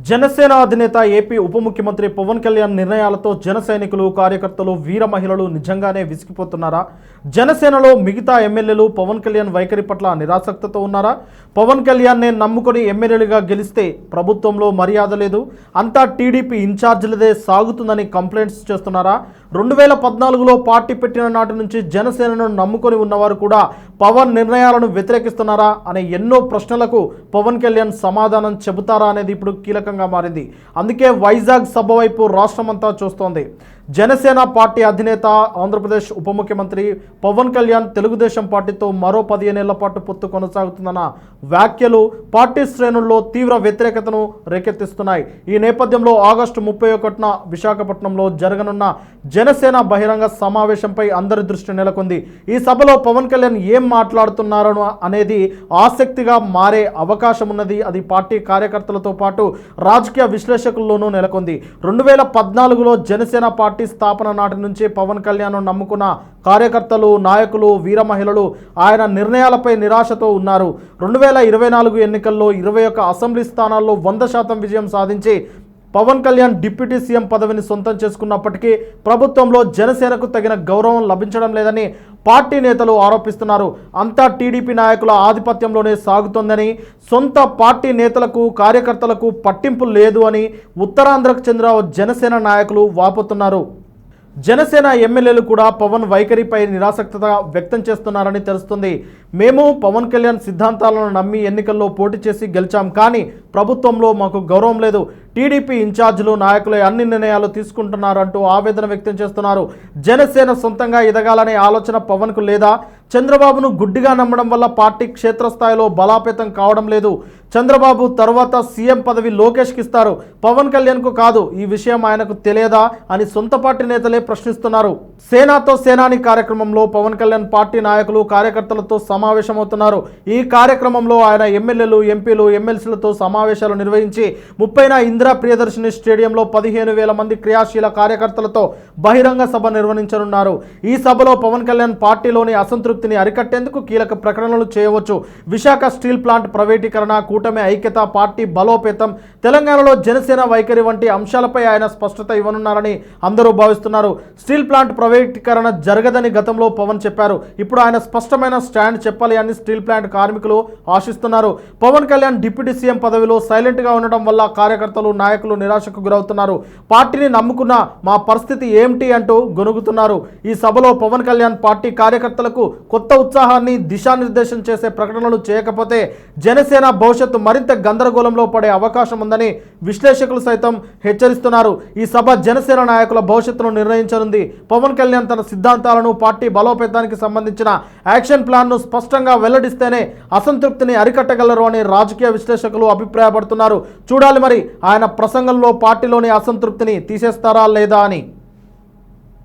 జనసేన అధినేత ఏపీ ఉప ముఖ్యమంత్రి పవన్ కళ్యాణ్ నిర్ణయాలతో జన సైనికులు కార్యకర్తలు వీర మహిళలు నిజంగానే విసిగిపోతున్నారా? జనసేనలో మిగతా ఎమ్మెల్యేలు పవన్ కళ్యాణ్ వైఖరి పట్ల నిరాసక్తితో ఉన్నారా? పవన్ కళ్యాణ్నే నమ్ముకొని ఎమ్మెల్యేలుగా గెలిస్తే ప్రభుత్వంలో మర్యాద లేదు, అంతా టీడీపీ ఇన్ఛార్జీలదే సాగుతుందని కంప్లైంట్స్ చేస్తున్నారా? 2014లో పార్టీ పెట్టిన నాటి నుంచి జనసేనను నమ్ముకొని ఉన్నవారు కూడా పవన్ నిర్ణయాలను వ్యతిరేకిస్తున్నారా అనే ఎన్నో ప్రశ్నలకు పవన్ కళ్యాణ్ సమాధానం చెబుతారా అనేది ఇప్పుడు కీలకంగా మారింది. అందుకే వైజాగ్ సభ వైపు రాష్ట్రమంతా చూస్తోంది. జనసేన పార్టీ అధినేత ఆంధ్రప్రదేశ్ ఉప ముఖ్యమంత్రి పవన్ కళ్యాణ్ తెలుగుదేశం పార్టీతో మరో 15 ఏళ్ల పాటు పొత్తు కొనసాగుతుందన్న వ్యాఖ్యలు పార్టీ శ్రేణుల్లో తీవ్ర వ్యతిరేకతను రేకెత్తిస్తున్నాయి. ఈ నేపథ్యంలో ఆగస్టు 31న విశాఖపట్నంలో జరగనున్న జనసేన బహిరంగ సమావేశంపై అందరి దృష్టి నెలకొంది. ఈ సభలో పవన్ కళ్యాణ్ ఏం మాట్లాడుతున్నారో అనేది ఆసక్తిగా మారే అవకాశం ఉన్నది. అది పార్టీ కార్యకర్తలతో పాటు రాజకీయ విశ్లేషకుల్లోనూ నెలకొంది. 2014లో జనసేన పార్టీ స్థాపన నాటి నుంచి పవన్ కళ్యాణ్ నమ్ముకున్న కార్యకర్తలు, నాయకులు, వీర మహిళలు ఆయన నిర్ణయాలపై నిరాశతో ఉన్నారు. 2024 ఎన్నికల్లో 21 అసెంబ్లీ స్థానాల్లో 100% విజయం సాధించి పవన్ కళ్యాణ్ డిప్యూటీ సీఎం పదవిని సొంతం చేసుకున్నప్పటికీ ప్రభుత్వంలో జనసేనకు తగిన గౌరవం లభించడం లేదని పార్టీ నేతలు ఆరోపిస్తున్నారు. అంతా టీడీపీ నాయకుల ఆధిపత్యంలోనే సాగుతోందని, సొంత పార్టీ నేతలకు కార్యకర్తలకు పట్టింపు లేదు అని ఉత్తరాంధ్రకు చెందిన జనసేన నాయకులు వాపోతున్నారు. జనసేన ఎమ్మెల్యేలు కూడా పవన్ వైఖరిపై నిరాసక్తత వ్యక్తం చేస్తున్నారని తెలుస్తుంది. మేము పవన్ కళ్యాణ్ సిద్ధాంతాలను నమ్మి ఎన్నికల్లో పోటీ చేసి గెలిచాం, కానీ ప్రభుత్వంలో మాకు గౌరవం లేదు, టీడీపీ ఇన్ఛార్జీలు నాయకులే అన్ని నిర్ణయాలు తీసుకుంటున్నారంటూ ఆవేదన వ్యక్తం చేస్తున్నారు. జనసేన సొంతంగా ఎదగాలనే ఆలోచన పవన్కు లేదా? చంద్రబాబును గుడ్డిగా నమ్మడం వల్ల పార్టీ క్షేత్రస్థాయిలో బలోపేతం కావడం లేదు. చంద్రబాబు తర్వాత సీఎం పదవి లోకేష్కి ఇస్తారు, పవన్ కళ్యాణ్కు కాదు. ఈ విషయం ఆయనకు తెలియదా అని సొంత పార్టీ నేతలే ప్రశ్నిస్తున్నారు. సేనాతో సేనాని కార్యక్రమంలో పవన్ కళ్యాణ్ పార్టీ నాయకులు కార్యకర్తలతో సమావేశమవుతున్నారు. ఈ కార్యక్రమంలో ఆయన ఎమ్మెల్యేలు, ఎంపీలు, ఎమ్మెల్సీలతో సమావేశాలు నిర్వహించి 30న ఇందిరా ప్రియదర్శిని స్టేడియంలో 15,000 మంది క్రియాశీల కార్యకర్తలతో బహిరంగ సభ నిర్వహించనున్నారు. ఈ సభలో పవన్ కళ్యాణ్ పార్టీలోని అసంతృప్తిని అరికట్టేందుకు కీలక ప్రకటనలు చేయవచ్చు. విశాఖ స్టీల్ ప్లాంట్ ప్రైవేటీకరణ, కూటమి ఐక్యత, పార్టీ బలోపేతం, తెలంగాణలో జనసేన వైఖరి వంటి అంశాలపై ఆయన స్పష్టత ఇవ్వనున్నారని అందరూ భావిస్తున్నారు. స్టీల్ ప్లాంట్ ప్రైవేటీకరణ జరగదని గతంలో పవన్ చెప్పారు. ఇప్పుడు ఆయన స్పష్టమైన స్టాండ్ చెప్పాలి అని స్టీల్ ప్లాంట్ కార్మికులు ఆశిస్తున్నారు. పవన్ కళ్యాణ్ డిప్యూటీ సీఎం పదవిలో సైలెంట్గా ఉండడం వల్ల కార్యకర్తలు, నాయకులు నిరాశకు గురవుతున్నారు. పార్టీని నమ్ముకున్న మా పరిస్థితి ఏమిటి అంటూ గొనుగుతున్నారు. ఈ సభలో పవన్ కళ్యాణ్ పార్టీ కార్యకర్తలకు కొత్త ఉత్సాహాన్ని, దిశానిర్దేశం చేసే ప్రకటనలు చేయకపోతే జనసేన భవిష్యత్తు మరింత గందరగోళంలో పడే అవకాశం ఉందని విశ్లేషకులు సైతం హెచ్చరిస్తున్నారు. ఈ సభ జనసేన నాయకుల భవిష్యత్తును నిర్ణయించనుంది. పవన్ కళ్యాణ్ తన సిద్ధాంతాలను, పార్టీ బలోపేతానికి సంబంధించిన యాక్షన్ ప్లాన్ను స్పష్టంగా వెల్లడిస్తేనే అసంతృప్తిని అరికట్టగలరు అని రాజకీయ విశ్లేషకులు అభిప్రాయపడుతున్నారు. చూడాలి మరి ఆయన ప్రసంగంలో పార్టీలోని అసంతృప్తిని తీసేస్తారా లేదా అని.